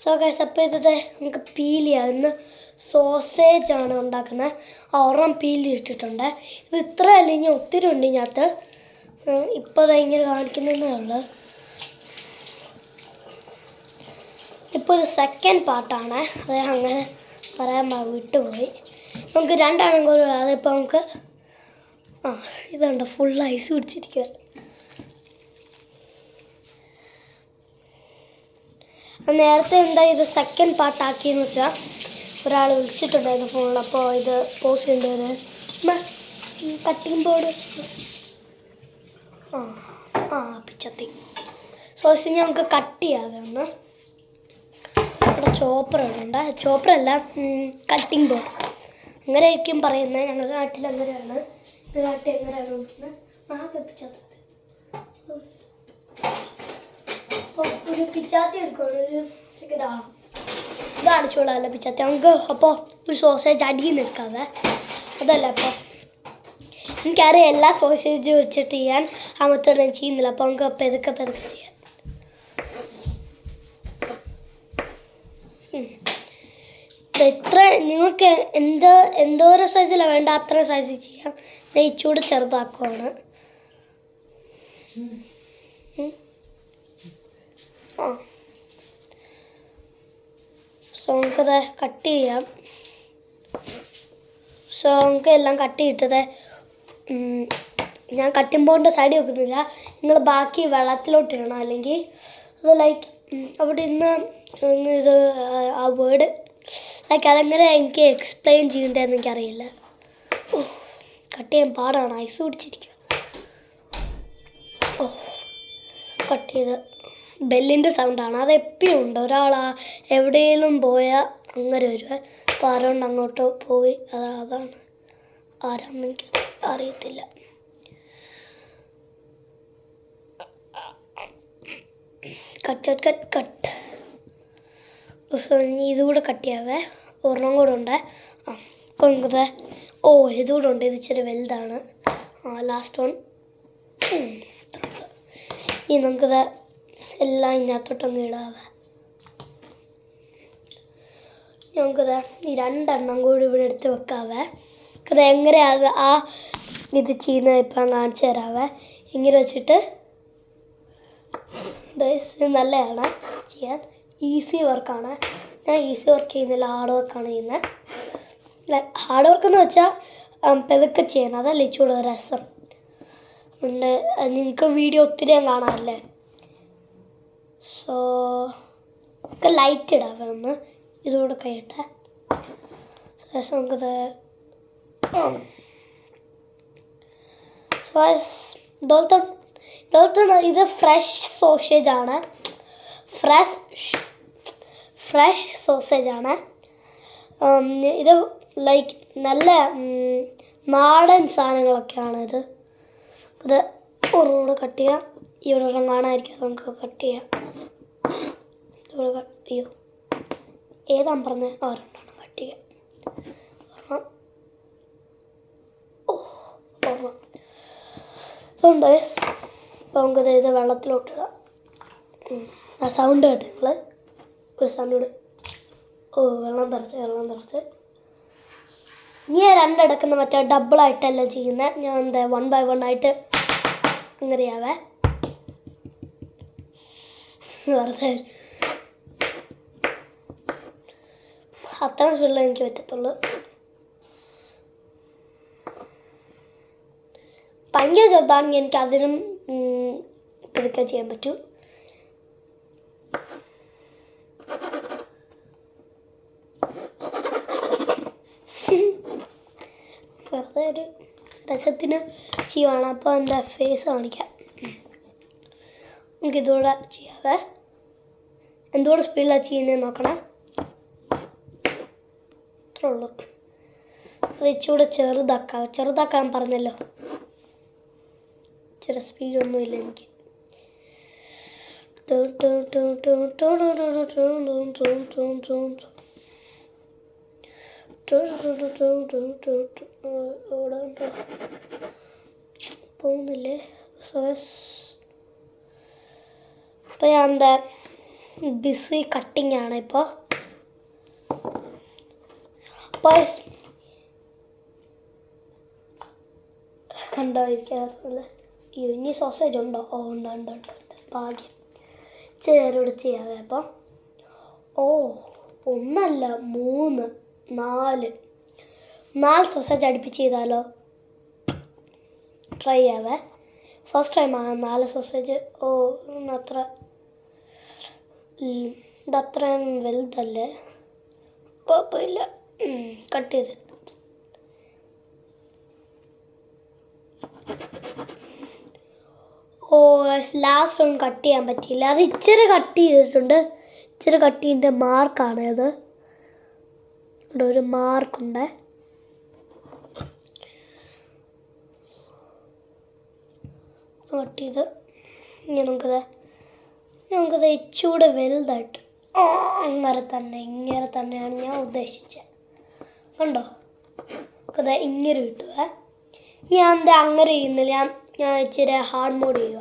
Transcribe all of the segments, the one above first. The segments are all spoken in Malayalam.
സോ ഗൈസ് അപ്പോൾ ഇത് നമുക്ക് പീൽ ചെയ്യാം. ഇന്ന് സോസേജാണ് ഉണ്ടാക്കുന്നത്. ഒരെണ്ണം പീൽ ഇട്ടിട്ടുണ്ട്. ഇത് ഇത്ര അല്ല, ഇനി ഒത്തിരി ഉണ്ട് ഇതിനകത്ത്. ഇപ്പോൾ ഇങ്ങനെ കാണിക്കുന്നതേ ഉള്ളൂ. ഇപ്പോൾ ഇത് സെക്കൻഡ് പാർട്ടാണ്. അത് അങ്ങനെ പറയാൻ വിട്ടുപോയി. നമുക്ക് രണ്ടാണെങ്കിൽ ഒരു അതിപ്പോൾ നമുക്ക് ഇതുണ്ട്, ഫുൾ ഐസ് പിടിച്ചിരിക്കുക. നേരത്തെ എന്താ ഇത് സെക്കൻഡ് പാർട്ടാക്കിയെന്ന് വെച്ചാൽ ഒരാൾ വിളിച്ചിട്ടുണ്ടായിരുന്നു ഫോണിൽ. അപ്പോൾ ഇത് പോസ്റ്റ് ചെയ്യേണ്ടത് കട്ടിങ് ബോർഡ് പിച്ചത്തി. സോ ഇനി നമുക്ക് കട്ട് ചെയ്യാതെ ഒന്ന്. ഇവിടെ ചോപ്പറുണ്ട്, ചോപ്പറല്ല കട്ടിങ് ബോർഡ് അങ്ങനെ ആയിരിക്കും പറയുന്നത്. ഞങ്ങളുടെ നാട്ടിൽ അങ്ങനെയാണ്. നിങ്ങളുടെ നാട്ടിൽ എങ്ങനെയാണ് വിളിക്കുന്നത്? പിച്ചത്തി. അപ്പോൾ ഒരു പിച്ചാത്തി എടുക്കണം. ഒരു ചിക്കനാ ഇതാണ് ചൂടല്ല പിച്ചാത്തി നമുക്ക്. അപ്പോൾ ഒരു സോസേജ് അടിയിൽ നിൽക്കാതെ അതല്ല. അപ്പോൾ എനിക്കറിയാം എല്ലാ സോസേജ് വെച്ചിട്ട് ചെയ്യാൻ അങ്ങനത്തെ ഞാൻ ചെയ്യുന്നില്ല. അപ്പോൾ നമുക്ക് പെതുക്കെ ചെയ്യാം. എത്ര നിങ്ങൾക്ക് എന്തോരോ സൈസിലാണ് വേണ്ട അത്ര സൈസ് ചെയ്യാം. നെയ്ച്ചൂട് ചെറുതാക്കുവാണ്. സോ നമുക്കത് കട്ട് ചെയ്യാം. സോ നമുക്ക് എല്ലാം കട്ട് ചെയ്തിട്ടത് ഞാൻ കട്ടിംഗ് ബോർഡിൻ്റെ സൈഡിൽ വെക്കുന്നില്ല. നിങ്ങൾ ബാക്കി വെള്ളത്തിലോട്ടിടണം. അല്ലെങ്കിൽ അത് ലൈക്ക് അവിടെ ഇന്ന് ഇത് ആ വേർഡ് ലൈക്ക് അതെങ്ങനെ എനിക്ക് എക്സ്പ്ലെയിൻ ചെയ്യേണ്ടതെന്ന് എനിക്കറിയില്ല. കട്ട് ചെയ്യാൻ പാടാണ്, ഐസ് പിടിച്ചിരിക്കുക. കട്ട് ചെയ്ത് ബെല്ലിൻ്റെ സൗണ്ടാണ്. അതെപ്പോഴും ഉണ്ട്. ഒരാൾ എവിടെയെങ്കിലും പോയാൽ അങ്ങനെ വരും. അപ്പോൾ ആരോണ്ട് അങ്ങോട്ട് പോയി അതാണ് ആരാന്ന് എനിക്ക് അറിയത്തില്ല. കട്ട് ഇനി ഇതുകൂടെ കട്ട് ചെയ്യാവേ. ഒരെണ്ണം കൂടെ ഉണ്ട്. അപ്പോൾ നമുക്കത് ഇതുകൂടെ ഉണ്ട്. ഇത് ഇച്ചിരി വലുതാണ്. Last one. ഇനി നമുക്കത് എല്ലാം ഇതിനകത്തോട്ടങ്ങ് ഇടാവേ. നമുക്കത് ഈ രണ്ടെണ്ണം കൂടി ഇവിടെ എടുത്ത് വെക്കാവേ. അത് എങ്ങനെയാണ് ഇത് ചെയ്യുന്നത് ഇപ്പം കാണിച്ചു തരാവേ. ഇങ്ങനെ വെച്ചിട്ട് നല്ലതാണ് ചെയ്യാൻ. ഈസി വർക്കാണ്. ഞാൻ ഈസി വർക്ക് ചെയ്യുന്നില്ല, ഹാർഡ് വർക്കാണ് ചെയ്യുന്നത്. ഹാർഡ് വർക്കെന്ന് വെച്ചാൽ പെതുക്കെ ചെയ്യണം. അതല്ലേ ഇച്ചിരി രസം ഉണ്ട്. നിങ്ങൾക്ക് വീഡിയോ ഒത്തിരി ഞാൻ കാണാമല്ലേ. സോ നമുക്ക് ലൈറ്റ് ഇടാവേ. ഒന്ന് ഇതുകൂടെ കഴിയട്ടെ. ശേഷം നമുക്കത് ഇത് ഫ്രഷ് സോസേജാണ്. ഫ്രഷ് സോസേജാണ്. ഇത് ലൈക്ക് നല്ല നാടൻ സാധനങ്ങളൊക്കെയാണ്. ഇത് ഒരെണ്ണം കട്ട് ചെയ്യാം. ഇവിടെ ഒരെണ്ണം കാണാതിരിക്കാം, നമുക്ക് കട്ട് ചെയ്യാം. ഇവിടെ കട്ട് ചെയ്യോ, ഏതാ പറഞ്ഞത്? ഒരെണ്ണം കട്ട് ചെയ്യാം. ഒരെണ്ണം ഉണ്ട്. അപ്പോൾ നമുക്കത് ഇത് വെള്ളത്തിലോട്ടിടാം. ആ സൗണ്ട് കേട്ട് നിങ്ങൾ ഒരു സൗണ്ട് കൂടെ. വെള്ളം നിറച്ച് ഞാൻ രണ്ടെടുക്കുന്ന മറ്റേ ഡബിളായിട്ടല്ല ചെയ്യുന്നത്. ഞാൻ എന്താ 1 by 1 ആയിട്ട് അങ്ങനെയാവേ. വെറുതെ അത്ര സ്പീഡിൽ എനിക്ക് പറ്റത്തുള്ളൂ. ഭയങ്കര ചെറുതാണെങ്കിൽ എനിക്ക് അതിനും ഇതൊക്കെ ചെയ്യാൻ പറ്റും. വെറുതെ ഒരു രസത്തിന് ചെയ്യുവാണ്. അപ്പോൾ എൻ്റെ ഫേസ് കാണിക്കാം. നമുക്ക് ഇതുകൂടെ ചെയ്യാവേ. എന്തുകൂടെ സ്പീഡിലാണ് ചെയ്യുന്നതെന്ന് നോക്കണം. അത്രേ ഉള്ളൂ. അത് ഇച്ചിരി ചെറുതാക്കാൻ പറഞ്ഞല്ലോ. ഇച്ചിരി സ്പീഡൊന്നുമില്ല എനിക്ക്. പോകുന്നില്ലേ? അപ്പോൾ ഞാൻ എന്താ ബിസി കട്ടിങ് ആണ് ഇപ്പോൾ. അപ്പോൾ കണ്ടോ ഇരിക്കാറില്ല. ഇനി സോസേജ് ഉണ്ടോ? ഓ ഉണ്ട് ഉണ്ട് ഉണ്ട് ഉണ്ട്. ഭാഗ്യം. ചേരോട് ചെയ്യാവേ. അപ്പം ഓ 1 അല്ല 3 4 സോസേജ് അടുപ്പിച്ച് ചെയ്താലോ? ട്രൈ ചെയ്യാവേ. ഫസ്റ്റ് ടൈമാണ് 4 സോസേജ്. ഓ അത്ര ഇതത്രയും വലുതല്ലേ? കുഴപ്പമില്ല. കട്ട് ചെയ്ത് ഓ ലാസ്റ്റ് ഒന്നും കട്ട് ചെയ്യാൻ പറ്റിയില്ല. അത് ഇച്ചിരി കട്ട് ചെയ്തിട്ടുണ്ട്. ഇച്ചിരി കട്ട് ചെയ്തിൻ്റെ മാർക്കാണ് അത്. ഇവിടെ ഒരു മാർക്കുണ്ട്. കട്ട് ചെയ്ത് നമുക്കത് ഇച്ചൂടെ വലുതായിട്ട് ഇങ്ങനെ തന്നെയാണ് ഞാൻ ഉദ്ദേശിച്ചത്. കണ്ടോ? നമുക്കത് ഇങ്ങനെ കിട്ടുക. ഞാൻ എന്താ അങ്ങനെ ചെയ്യുന്നില്ല. ഞാൻ ഇച്ചിരി ഹാർഡ് മോഡ് ചെയ്യുക.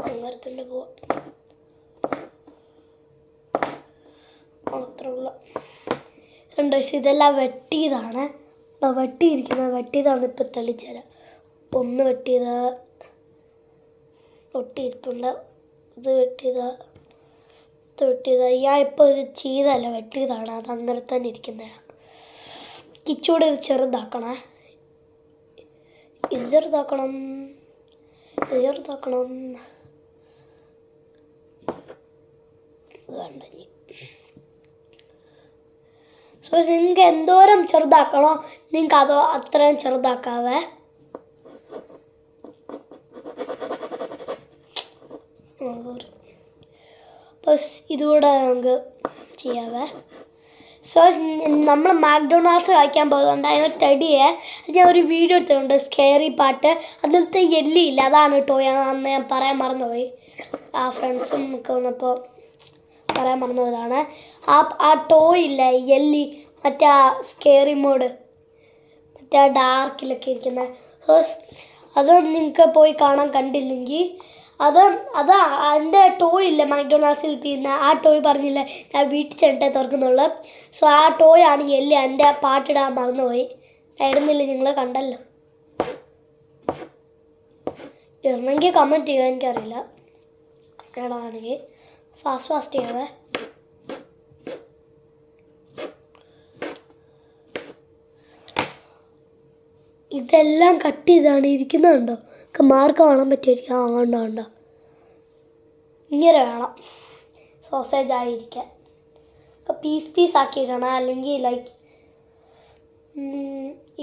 അങ്ങനെ തന്നെ പോവാം. മാത്രമുള്ള കണ്ടോ? ഇതെല്ലാം വെട്ടിയതാണ്. വെട്ടിയതാണ് ഇപ്പം തെളിച്ചത്. ഒന്ന് ഒട്ടിയിട്ടുണ്ട്. ഇത് വെട്ടിയതാ. ഞാൻ ഇപ്പോൾ ഇത് ചെയ്തല്ല, വെട്ടിയതാണ്. അത് അങ്ങനെ തന്നെ ഇരിക്കുന്നത്. കിച്ചൂടെ ഇത് ചെറുതാക്കണേ. ഇത് ചെറുതാക്കണം. ഇത് വേണ്ട. സോ നിങ്ങൾക്ക് എന്തോരം ചെറുതാക്കണോ നിങ്ങൾക്ക് അതോ അത്രയും ചെറുതാക്കാവേ. അപ്പോൾ ഇതുകൂടെ നമുക്ക് ചെയ്യാവേ. സോ നമ്മൾ മാക്ഡൊണാൾഡ്സ് കഴിക്കാൻ പോകുന്നുണ്ട്. അതിനൊരു ടെഡിയെ ഞാൻ ഒരു വീഡിയോ എടുത്തിട്ടുണ്ട്, സ്കേറി പാട്ട്. അതിലത്തെ എല്ലിയില്ല, അതാണ് ടോയ്. അന്ന് ഞാൻ പറയാൻ മറന്നുപോയി. ആ ഫ്രണ്ട്സും ഒക്കെ വന്നപ്പോൾ പറയാൻ മറന്നുപോയതാണ്. ആ ടോയ് ഇല്ല, എല്ലി, മറ്റേ സ്കേറി മോഡ്, മറ്റേ ഡാർക്കിലൊക്കെ ഇരിക്കുന്ന. സോ അത് നിങ്ങൾക്ക് പോയി കാണാൻ കണ്ടില്ലെങ്കിൽ അതിൻ്റെ ടോയ് ഇല്ല മാക്ഡൊണാൾഡ്സ് കിട്ടിയിരുന്ന ആ ടോയ് പറഞ്ഞില്ല ഞാൻ വീട്ടിൽ ചെന്നിട്ടേ തുറക്കുന്നുള്ളൂ. സോ ആ ടോയ് ആണ് എല്ലി. എൻ്റെ പാട്ടിടാൻ മറന്നുപോയി. ഇടുന്നില്ല, നിങ്ങൾ കണ്ടല്ലോ. ഇടണമെങ്കിൽ കമൻറ്റ് ചെയ്യുക, എനിക്കറിയില്ല. ഇടാണെങ്കിൽ ഫാസ്റ്റ് ചെയ്യാവേ. ഇതെല്ലാം കട്ട് ചെയ്താണ് ഇരിക്കുന്നുണ്ടോ? മാർക്ക് കാണാൻ പറ്റുമായിരിക്കും. കണ്ടോ? ഇങ്ങനെ വേണം സോസേജ് ആയിരിക്കാൻ. പീസ് ആക്കിയിടണം, അല്ലെങ്കിൽ ലൈക്ക്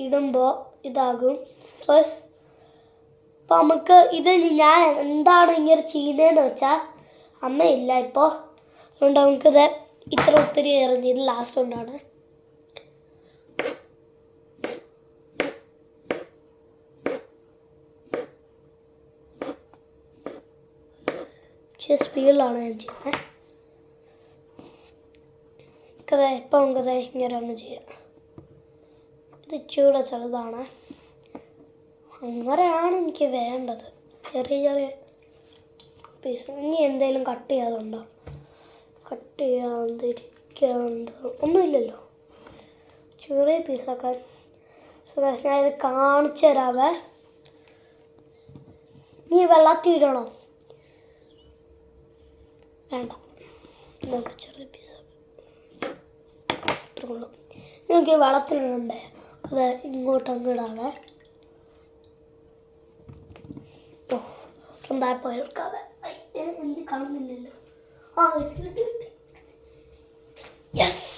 ഇടുമ്പോൾ ഇതാകും. സോ അപ്പോൾ നമുക്ക് ഇത് ഞാൻ എന്താണ് ഇങ്ങനെ ചെയ്യുന്നതെന്ന് വെച്ചാൽ അമ്മയില്ല ഇപ്പോൾ. അതുകൊണ്ട് നമുക്കിത് ഒത്തിരി എറിഞ്ഞ് ഇത് ലാസ്റ്റ് കൊണ്ടാണ്. പക്ഷേ സ്പീഡിലാണ് ഞാൻ ചെയ്യുന്നത്. ഇപ്പം നമുക്കത് ഇങ്ങനെ ഒന്ന് ചെയ്യാം. ഇത് ഇച്ചിരി ചെറുതാണ്. അങ്ങനെയാണ് എനിക്ക് വേണ്ടത്. ചെറിയ പീസ്. ഇനി എന്തെങ്കിലും കട്ട് ചെയ്യാതുണ്ടോ? കട്ട് ചെയ്യാതിരിക്കാണ്ട് ഒന്നുമില്ലല്ലോ. ചെറിയ പീസാക്കാൻ. ഞാൻ ഇത് കാണിച്ചു തരാവേ. നീ വെള്ളത്തിൽ ഇടണോ? വേണ്ട, നമുക്ക് ചെറിയ പീസാക്കാം. നിങ്ങൾക്ക് വെള്ളത്തിലിടണ്ടേ? അത് ഇങ്ങോട്ട് ഇടാവേ. ഓ എന്തായപ്പോൾ എടുക്കാവേ. എന്ത് കാണുന്നില്ലല്ലോ. യെസ്.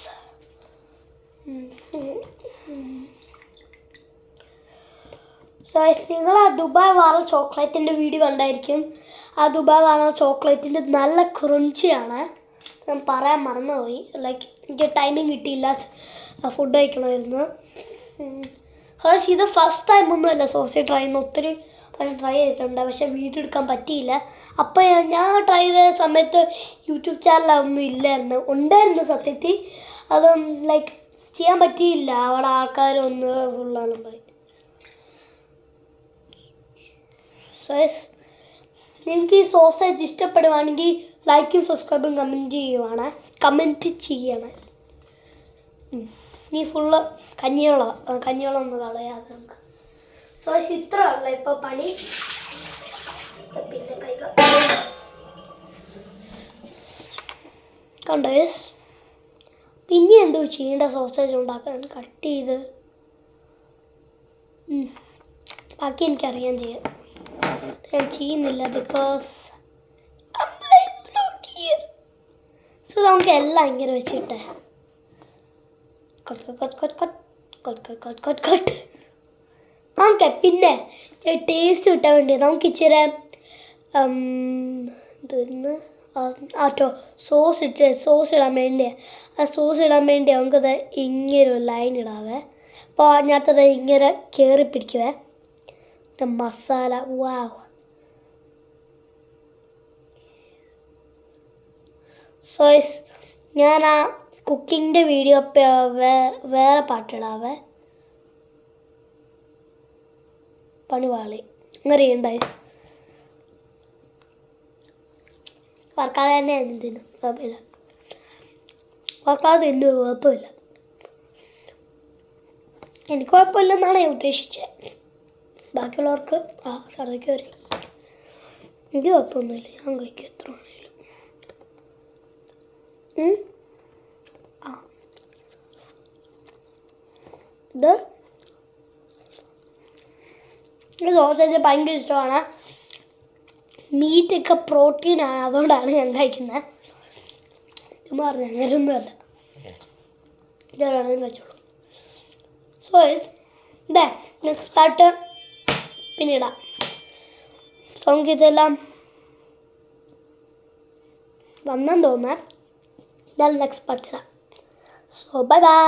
സോ നിങ്ങൾ ആ ദുബായ് വാറ ചോക്ലേറ്റിൻ്റെ വീഡിയോ കണ്ടായിരിക്കും. ആ ദുബായ് വാറ ചോക്ലേറ്റിൻ്റെ നല്ല ക്രഞ്ചിയാണ്. ഞാൻ പറയാൻ മറന്നുപോയി. ലൈക്ക് എനിക്ക് ടൈമിങ് കിട്ടിയില്ല, ഫുഡ് കഴിക്കണമായിരുന്നു. ഇത് ഫസ്റ്റ് ടൈം ഒന്നുമല്ല സോസേജ് ട്രൈ ചെയ്യുന്ന. ഒത്തിരി ട്രൈ ചെയ്തിട്ടുണ്ട്, പക്ഷേ വീഡിയോ എടുക്കാൻ പറ്റിയില്ല. അപ്പോൾ ഞാൻ ട്രൈ ചെയ്ത സമയത്ത് യൂട്യൂബ് ചാനലൊന്നും ഇല്ലായിരുന്നു. ഉണ്ടായിരുന്നു സത്യത്തിൽ. അതും ലൈക്ക് ചെയ്യാൻ പറ്റിയില്ല. അവിടെ ആൾക്കാരൊന്ന് ഫുള്ളാലും പോയി. സോ നിങ്ങൾക്ക് ഈ സോസേജ് ഇഷ്ടപ്പെടുവാണെങ്കിൽ ലൈക്കും സബ്സ്ക്രൈബും കമൻറ്റ് ചെയ്യണേ. ഈ ഫുള്ള് കഞ്ഞിവെള്ളം ഒന്ന് കളയാതെ നമുക്ക്. സോ ഇത്രയുള്ള ഇപ്പോൾ പണി. പിന്നെ കണ്ടോ പിന്നെ എന്തോ ചെയ്യേണ്ട സോസേജ് ഉണ്ടാക്കാൻ കട്ട് ചെയ്ത് ബാക്കി എനിക്കറിയാൻ ചെയ്യാം. ഞാൻ ചെയ്യുന്നില്ല ബിക്കോസ് സോ നമുക്ക് എല്ലാം ഇങ്ങനെ വെച്ചിട്ട് നമുക്ക് പിന്നെ ടേസ്റ്റ് കിട്ടാൻ വേണ്ടി നമുക്ക് ഇച്ചിരി സോസ് ഇടാൻ വേണ്ടി നമുക്കത് ഇങ്ങനെ ഒരു ലൈൻ ഇടാവേ. അപ്പോൾ അതിനകത്തത് ഇങ്ങനെ കയറി പിടിക്കുവേ മസാല. വാവ്. സോ ഞാൻ ആ കുക്കിങ്ങിൻ്റെ വീഡിയോ വേറെ പാട്ടിടാവേ. പണിവാളി അങ്ങനെ ഉണ്ടായി വർക്കാതെ തന്നെ തിന്നും. കുഴപ്പമില്ല, വർക്കാതെ തിന്നു കുഴപ്പമില്ല. എനിക്ക് കുഴപ്പമില്ലെന്നാണ് ഞാൻ ഉദ്ദേശിച്ചത്. ബാക്കിയുള്ളവർക്ക് ഛർദ്ദിക്ക് വരും. എനിക്ക് കുഴപ്പമൊന്നുമില്ല, ഞാൻ കഴിക്കും എത്ര വേണേലും. ഇത് സോസേജ് ഭയങ്കര ഇഷ്ടമാണ്. മീറ്റൊക്കെ പ്രോട്ടീനാണ്, അതുകൊണ്ടാണ് ഞാൻ കഴിക്കുന്നത്. ചുമ്മാ പറഞ്ഞു അങ്ങനെയൊന്നുമല്ല, ഇതാണെങ്കിലും കഴിച്ചോളൂ. സോ നെക്സ്റ്റ് പാർട്ട് പിന്നീടാം. സോങ് ഇതെല്ലാം വന്നെന്ന് തോന്നാൻ. ഇതാണ് നെക്സ്റ്റ് പാർട്ട് ഇടാം. So bye by.